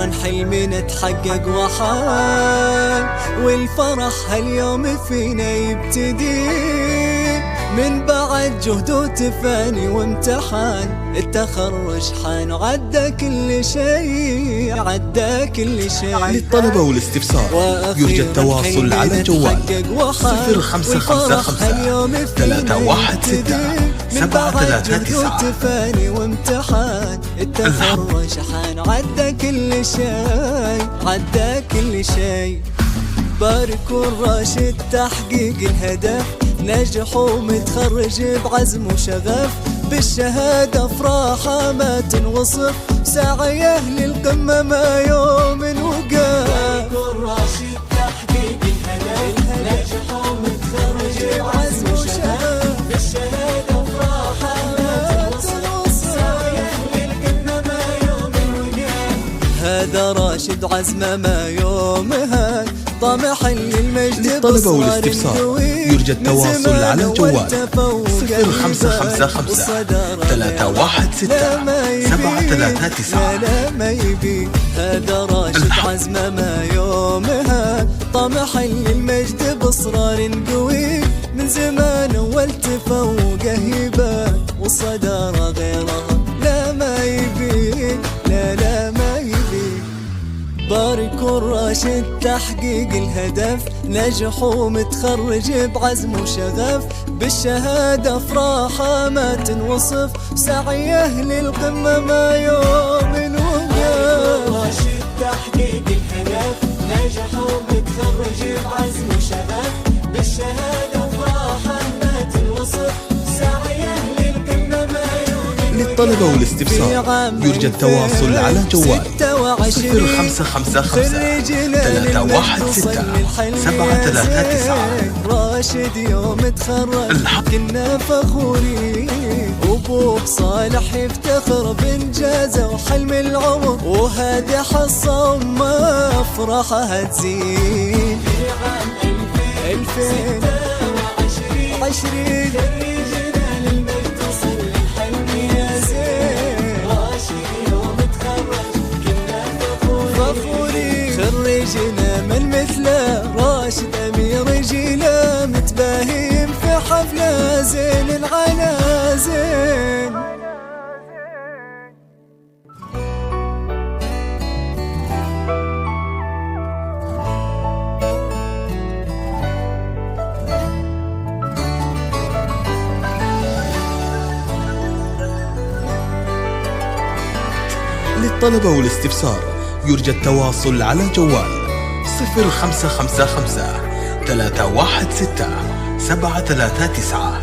أخيرا حلمنا تحقق وحان، والفرح هاليوم فينا يبتدي من بعد جهد وتفاني وامتحان. التخرج حان وعدى كل شيء، عدى كل شيء. للطلبة والاستفسار يرجى التواصل على جوال 0555 316 739. تفاني وامتحان. التخرج حان وعدى كل شيء، عدى كل شيء. باركوا الراشد تحقيق الهدف، نجح ومتخرج بعزم وشغف، بالشهادة افراحه ما تنوصف، سعيه للقمة ما يوم وقف. باركوا الراشد تحقيق الهدف، نجح ومتخرج بعزم وشغف، بالشهادة افراحه ما تنوصف، سعيه للقمة ما يوم وقف. هذا راشد عزمه ما يومها، طمح للمجد. للطلبة والاستفسار يرجى التواصل على جوال 0555 316 739. لا ما يبي. هذا راشد عزمه ما يومها، طمح للمجد باصرار قوي، من زمان والتفوق هبه والصدارة غيرها لا ما يبي، لا ما يبي. باركوا الراشد تحقيق الهدف، نجح ومتخرج بعزم وشغف، بالشهادة افراحه ما تنوصف، سعيه للقمة ما يوم وقف. راشد تحقيق الهدف، نجح ومتخرج بعزم وشغف، بالشهادة افراحه ما تنوصف، سعيه للقمة ما يوم. للطلبة والاستفسار يرجى التواصل على جوال 0555 316 739. راشد يوم تخرج كنا فخورين، وابوك صالح يفتخر بانجازه وحلم العمر، وهذه حصه وما افراحها تزيد. في عام 2026 خريجنا من مثله، راشد أمير جيله، متباهيم في حفله زين على زين. للطلبة والاستفسار يرجى التواصل على جوال 0555 316 739.